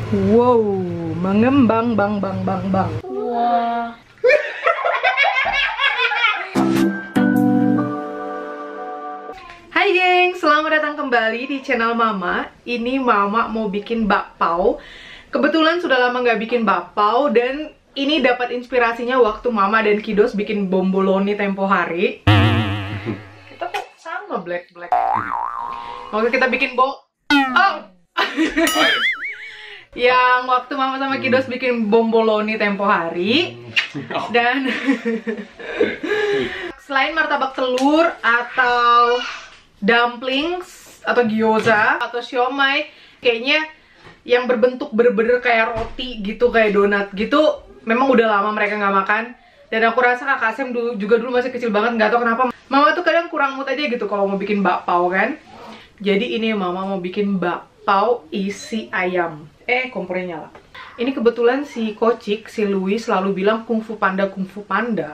Wow, mengembang bang. Wah. Hai geng, selamat datang kembali di channel Mama. Ini Mama mau bikin bakpao. Kebetulan sudah lama nggak bikin bakpao dan ini dapat inspirasinya waktu Mama dan Kidos bikin bomboloni tempo hari. Kita kok sama black. Waktu kita bikin yang waktu Mama sama Kidos bikin bomboloni tempo hari. Dan selain martabak telur atau dumplings atau gyoza atau siomay, kayaknya yang berbentuk bener-bener kayak roti gitu, kayak donat gitu, memang udah lama mereka nggak makan. Dan aku rasa kakak Sam juga dulu masih kecil banget, nggak tahu kenapa Mama tuh kadang kurang mood aja gitu kalau mau bikin bakpao kan. Jadi ini Mama mau bikin bakpao isi ayam. Kompornya nyala. Ini kebetulan si Kocik, si Louis selalu bilang Kung Fu Panda.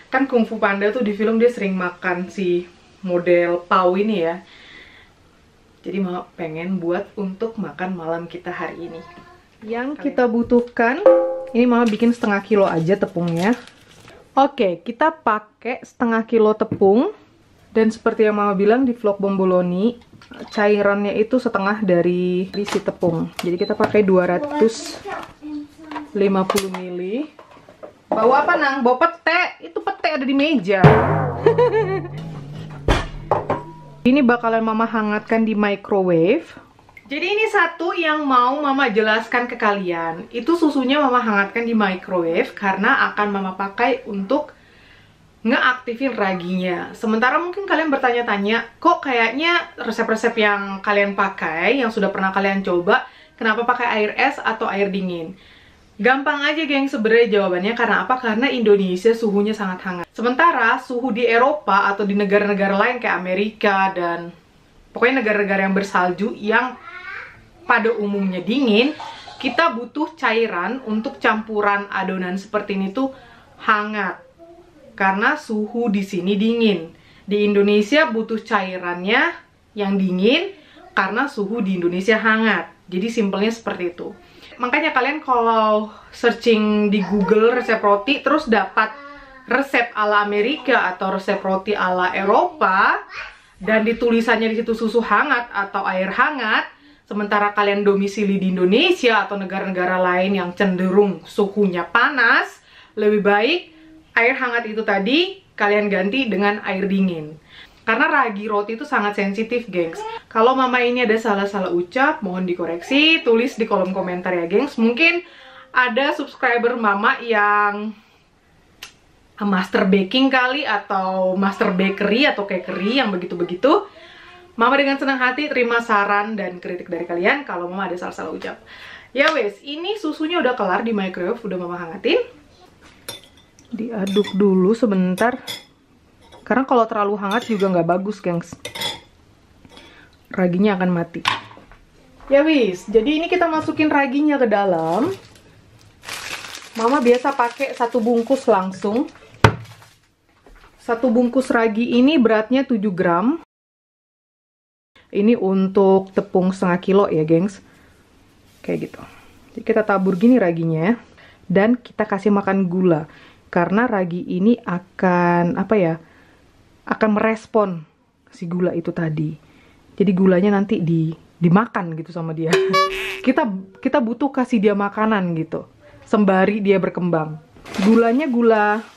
Kan Kung Fu Panda tuh di film dia sering makan si model pao ini ya. Jadi Mama pengen buat untuk makan malam kita hari ini. Yang kita butuhkan, ini Mama bikin setengah kilo aja tepungnya. Oke, kita pakai setengah kilo tepung. Dan seperti yang Mama bilang di vlog bomboloni, cairannya itu setengah dari isi tepung. Jadi kita pakai 250 ml. Bawa apa Nang? Bawa pete. Itu pete ada di meja. Ini bakalan Mama hangatkan di microwave. Jadi ini satu yang mau Mama jelaskan ke kalian. Itu susunya Mama hangatkan di microwave karena akan Mama pakai untuk ngeaktifin raginya. Sementara mungkin kalian bertanya-tanya, kok kayaknya resep-resep yang kalian pakai, yang sudah pernah kalian coba, kenapa pakai air es atau air dingin? Gampang aja geng sebenarnya jawabannya. Karena apa? Karena Indonesia suhunya sangat hangat. Sementara suhu di Eropa atau di negara-negara lain kayak Amerika dan pokoknya negara-negara yang bersalju yang pada umumnya dingin, kita butuh cairan untuk campuran adonan seperti ini tuh hangat. Karena suhu di sini dingin. Di Indonesia butuh cairannya yang dingin karena suhu di Indonesia hangat. Jadi simpelnya seperti itu. Makanya kalian kalau searching di Google resep roti terus dapat resep ala Amerika atau resep roti ala Eropa dan ditulisannya di situ susu hangat atau air hangat, sementara kalian domisili di Indonesia atau negara-negara lain yang cenderung suhunya panas, lebih baik air hangat itu tadi kalian ganti dengan air dingin. Karena ragi roti itu sangat sensitif, gengs. Kalau Mama ini ada salah-salah ucap, mohon dikoreksi, tulis di kolom komentar ya, gengs. Mungkin ada subscriber Mama yang master baking kali, atau master bakery atau cakery yang begitu-begitu. Mama dengan senang hati terima saran dan kritik dari kalian kalau Mama ada salah-salah ucap. Ya wes, ini susunya udah kelar di microwave, udah Mama hangatin. Diaduk dulu sebentar. Karena kalau terlalu hangat juga nggak bagus, gengs. Raginya akan mati. Ya wis, jadi ini kita masukin raginya ke dalam. Mama biasa pakai satu bungkus langsung. Satu bungkus ragi ini beratnya 7 gram. Ini untuk tepung setengah kilo ya, gengs. Kayak gitu. Jadi kita tabur gini raginya. Dan kita kasih makan gula. Karena ragi ini akan, akan merespon si gula itu tadi. Jadi gulanya nanti dimakan gitu sama dia. Kita butuh kasih dia makanan gitu. Sembari dia berkembang. Gulanya gula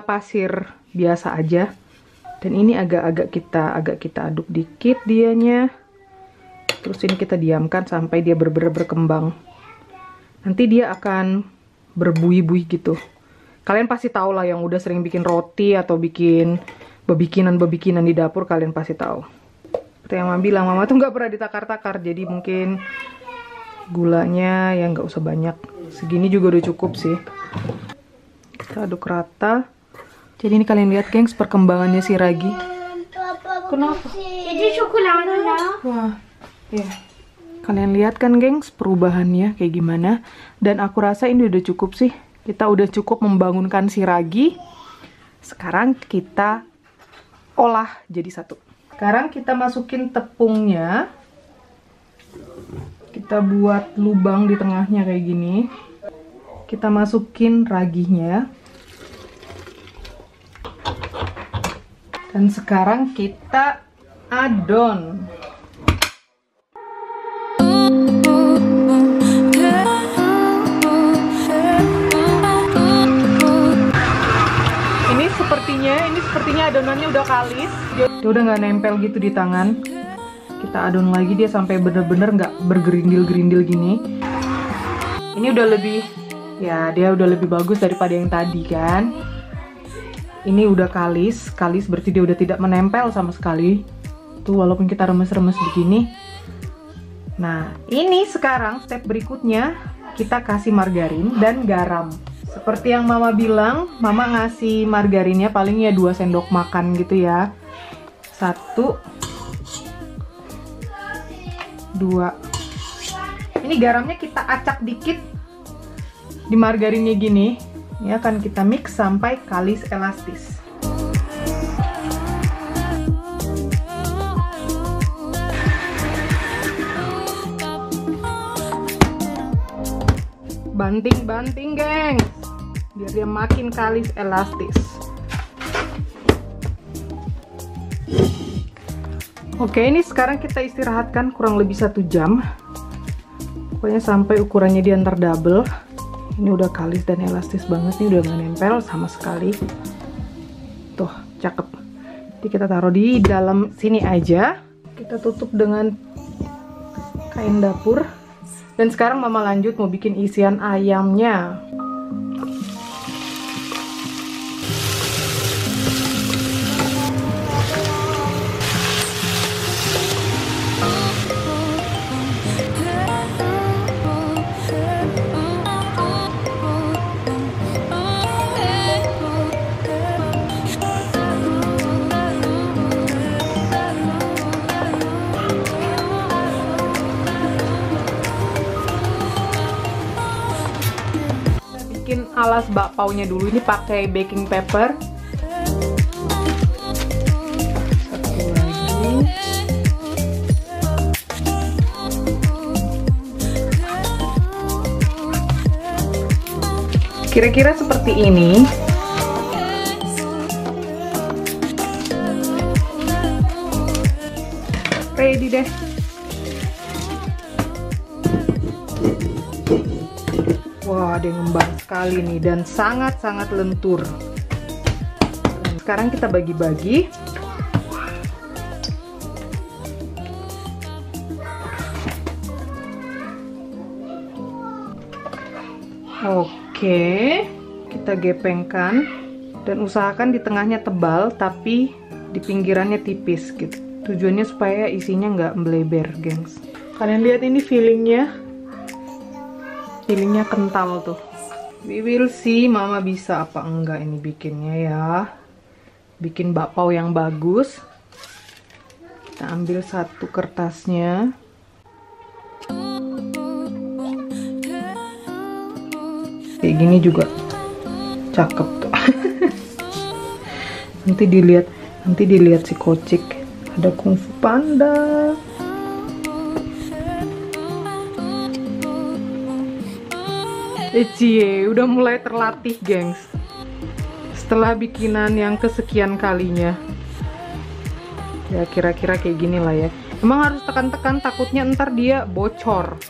pasir biasa aja. Dan ini agak kita aduk dikit dianya. Terus ini kita diamkan sampai dia benar-benar berkembang. Nanti dia akan berbuih-buih gitu. Kalian pasti tahu lah yang udah sering bikin roti atau bikin bebikinan di dapur, kalian pasti tahu. Seperti yang Mama bilang, Mama tuh nggak pernah ditakar-takar, jadi mungkin gulanya ya nggak usah banyak. Segini juga udah cukup sih. Kita aduk rata. Jadi ini kalian lihat, gengs, perkembangannya si ragi. Kenapa? Jadi coklat. Wah, ya. Kalian lihat kan, gengs, perubahannya kayak gimana. Dan aku rasa ini udah cukup sih. Kita udah cukup membangunkan si ragi. Sekarang kita olah jadi satu. Sekarang kita masukin tepungnya. Kita buat lubang di tengahnya kayak gini. Kita masukin ragihnya. Dan sekarang kita adon. Ini sepertinya adonannya udah kalis. Dia udah nggak nempel gitu di tangan. Kita adon lagi dia sampai bener-bener nggak bergerindil-gerindil gini. Ini udah lebih, ya dia udah lebih bagus daripada yang tadi kan. Ini udah kalis berarti dia udah tidak menempel sama sekali. Tuh walaupun kita remes-remes begini. Nah ini sekarang step berikutnya kita kasih margarin dan garam. Seperti yang mama bilang, mama ngasih margarinnya paling ya 2 sendok makan gitu ya. 1, 2. Ini garamnya kita acak dikit di margarinnya gini. Ini akan kita mix sampai kalis elastis. Banting-banting, geng, biar dia makin kalis elastis. Oke, ini sekarang kita istirahatkan kurang lebih 1 jam. Pokoknya sampai ukurannya dia ntar double. Ini udah kalis dan elastis banget, ini udah gak nempel sama sekali. Tuh, cakep. Jadi kita taruh di dalam sini aja. Kita tutup dengan kain dapur. Dan sekarang mama lanjut mau bikin isian ayamnya. Bikin alas bakpaunya dulu, ini pakai baking paper. Satu lagi. Kira-kira seperti ini. Ready deh. Wah, dia ngembang sekali nih dan sangat-sangat lentur. Dan sekarang kita bagi-bagi. Oke, kita gepengkan dan usahakan di tengahnya tebal tapi di pinggirannya tipis gitu. Tujuannya supaya isinya nggak melebar, gengs. Kalian lihat ini feelingnya kental tuh. We will see mama bisa apa enggak ini bikinnya ya. Bikin bakpao yang bagus. Kita ambil 1 kertasnya. Kayak gini juga cakep tuh. nanti dilihat si Kocik. Ada Kung Fu Panda. Cie, udah mulai terlatih, gengs. Setelah bikinan yang kesekian kalinya. Ya kira-kira kayak gini lah ya. Emang harus tekan-tekan, takutnya ntar dia bocor.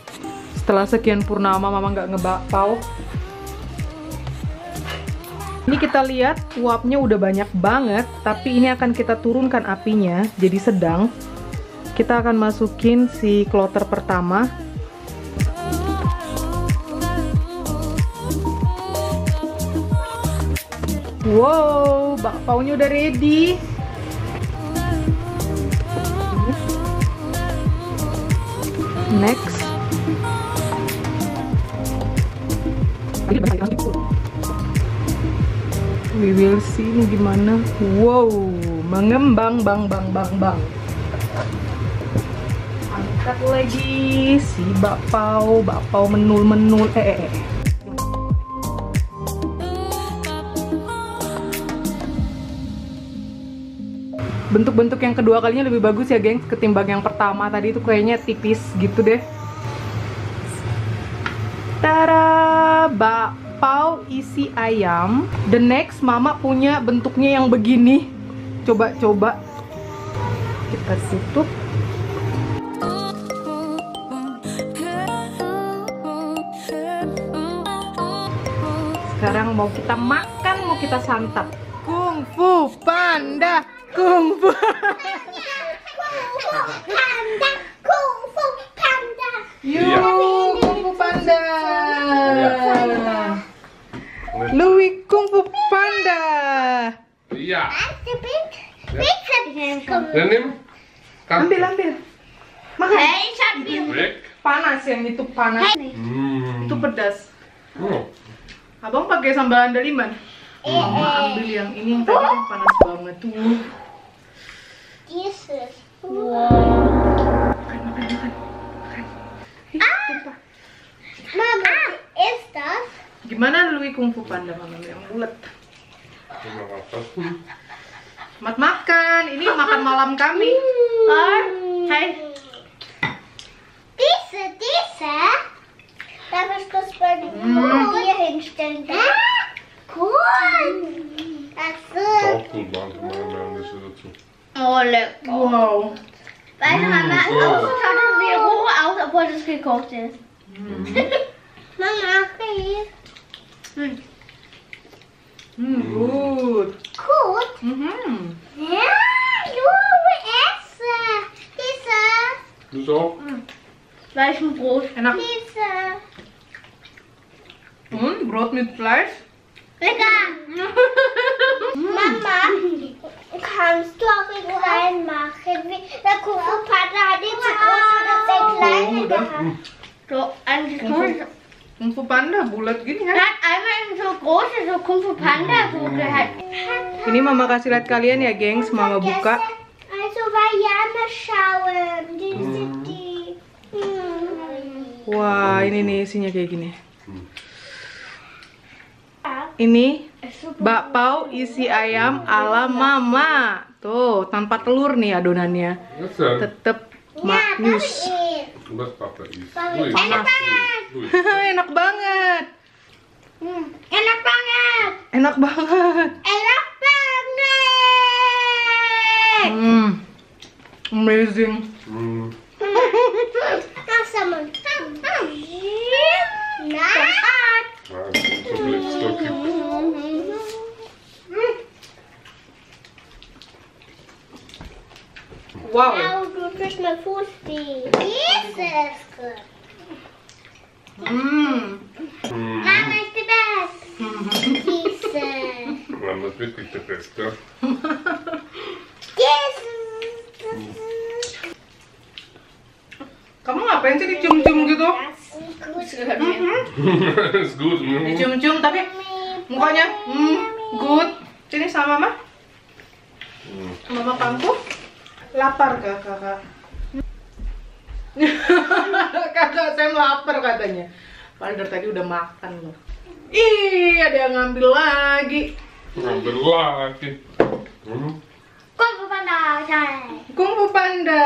Setelah sekian purnama mama nggak ngebakpao. Ini kita lihat uapnya udah banyak banget, tapi ini akan kita turunkan apinya jadi sedang. Kita akan masukin si kloter pertama. Wow, bakpaunya udah ready. Next. We will see ini gimana. Wow, mengembang bang. Angkat lagi si bakpao menul. Bentuk-bentuk yang kedua kalinya lebih bagus ya, geng, ketimbang yang pertama tadi itu kayaknya tipis gitu deh. bakpao isi ayam. The next mama punya bentuknya yang begini. Coba kita tutup. Sekarang mau kita makan, mau kita santap. Kung Fu Panda, Kung Fu. Panda, Kung Fu Panda. Yuk, Kung Fu Panda. Louis Kung Fu Panda. Iya. Neem. Ambil. Makan. Hey, Shabby. Rick. Panas yang itu panas. Itu pedas. Oh. Abang pakai sambal andaliman. Mama ambil yang ini yang tadi kan panas banget tuh. Jesus. Makan. Tumpah. Mama, is das? Gimana Louis Kung Fu Panda mama yang bulat? Selamat makan. Ini makan malam kami. Hai. Diese. Darf ich kurz bei dir hinstellen? Cool. Das ist Auch gut, manchmal Mayonnaise dazu. oh, lecker. Wow. Weißt du, Mama, auch so schaut es wie roh aus, obwohl es gekocht ist. Mama, okay. Good. Gut. Ja, du esse. Diese. Du auch? Welchen Brot? Enak. Diese. Brot mit Fleisch. Lecker. Mama, kannst du auch in reinmachen? Der Kuchenvater hat den zu groß oder sehr kleine gehabt. So, eigentlich Kung Fu Panda bulat gini Er kan? hat einmal in so große, so Kung Fu Panda so gehabt. Ini mama kasih lihat kalian ya, gengs. Mama buka. Also Vajana schauen. Die sind die. Wah, ini nih isinya kayak gini. Ini bakpao isi ayam ala mama. Tuh, tanpa telur nih adonannya. Was denn? Tetep maknyus. Was Papa isst. Enak banget. Enak banget. Enak banget. Enak banget. Enak banget. Amazing. Langsam. Nah. Wow. Au, du tust mir Fuß weh. Jesus. Mama ist die Beste. Jesus. Mama ist wirklich der Beste. Jesus. Kamu ngapain sih dicium-cium gitu? Ist gut. Dicium-cium tapi mukanya good. Sini sama mama. Mama kamu lapar kakak. Kakak saya lapar katanya. Padahal dari tadi udah makan loh. Ih, ada yang ngambil lagi. Ngambil lagi. Kung Fu Panda time. Kung Fu Panda.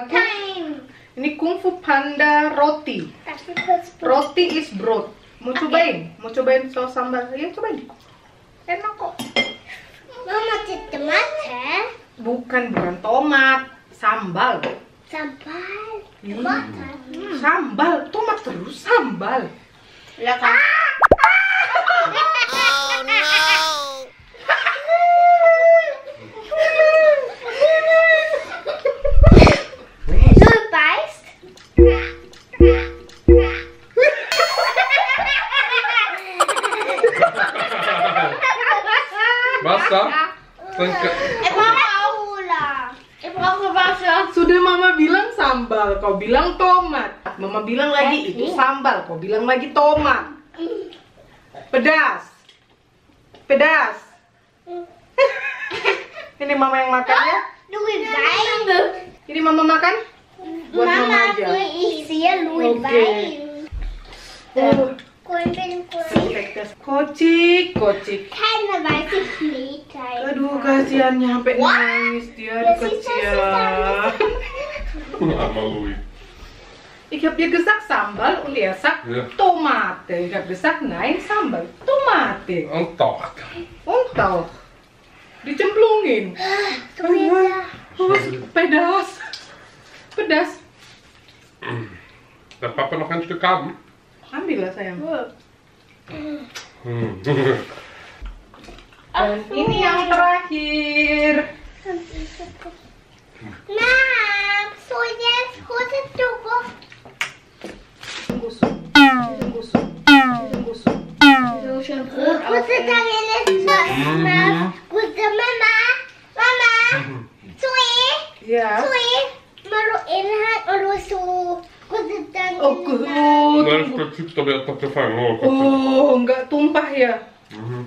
Time. Ini Kung Fu Panda roti. Das ist kurz Roti is broad. Mau cobain? Mau cobain saus sambal? Ya cobain. Enak kok. Mama, die Tomate. Bukan tomat, sambal. Sambal. Sambal, tomat terus sambal. Lecker. Du beißt. Wasser? Danke. Ich brauche Aula. Ich brauche Wasser. Sudah mama bilang sambal, kau bilang tomat. Mama bilang lagi itu sambal, kau bilang lagi tomat. Pedas. Pedas. Ini mama yang makan ya. Louis Wein. Ini mama makan? Buat mama Mama, aja. ich sehe Louis Okay. Wein. Kocik. Kocik. Keine weiße Fliege. Aduh, kasihannya sampai nangis dia. Aduh, Das ist so kasihan. Mama Louis. Ich habe dir gesagt Sambal und er sagt Ja. Tomate. Ich habe gesagt nein, Sambal, Tomate. Und doch. Und auch dicemplungin. Oh, pedas. Pedas. Darf Papa noch ein Stück haben? Ambillah sayang. Hm. Dan ini yang terakhir. Mom, so jetzt holst du auf. Busuk. Busuk. Busuk. So schön Brot auf. Gute Tage, Mama. Gute Mama. Mama. Sui. Ya. Sui. Maruin hat urusu. Gute Tage. Oh, Nein, ich verzicht, aber er hat noch gefallen. Oh, Gott. oh, nggak tumpah ya.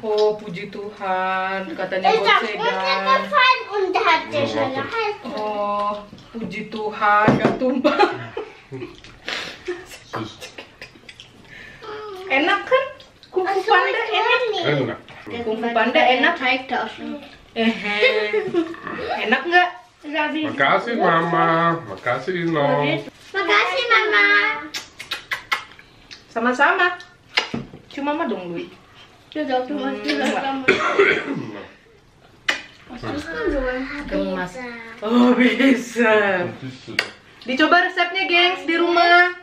Oh, puji Tuhan, katanya Ich hab Goseda. uns gefallen und hat dir schon gehalten. Oh, puji Tuhan, nggak tumpah. Süß. Enak kan? Kung Fu Panda enak. Enak. Kung Fu Panda enak. Enak nggak? Makasih Mama. Makasih Ino. Makasih, Mama. Sama-sama. Cuma mama dong, Lui. Gemas. Oh, bisa. Dicoba resepnya, gengs, di rumah.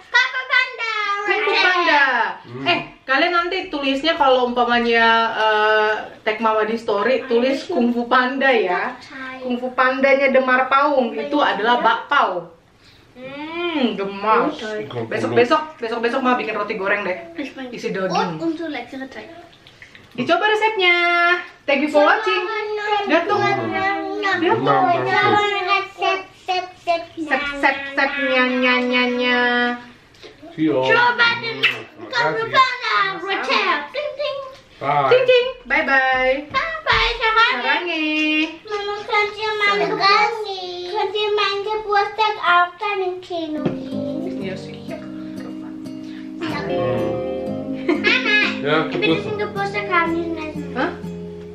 Papa Panda. Kung Fu Panda. Kalian nanti tulisnya kalau umpamanya tag Mama di story, tulis Kung Fu Panda ya. Kung Fu Pandanya Demar Paung itu adalah bakpao. Gemas. Besok Mama bikin roti goreng deh. Isi daging. Und so leckere Teig. Dicoba resepnya. Thank you for watching. Lihat tuh. Lihat tuh. Sep nya. Tio. Coba dulu. Kamu Makasih. bangga resep. Ting ting. Bye. Ting ting. Bye bye. Bye bye. Sarangi. Mama, könnt ihr meinen Geburtstag auch dann im Kino gehen? Ya siap. Ja, Ich will diesen Geburtstag haben diesen Essen. Hah?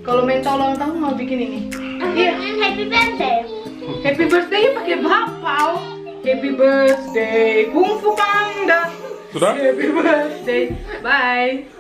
Kalau mental ulang tahun mau bikin ini? Iya. Happy birthday. Happy birthday pakai bakpao. Happy birthday Kung Fu Panda. Sudah? Happy birthday. Bye.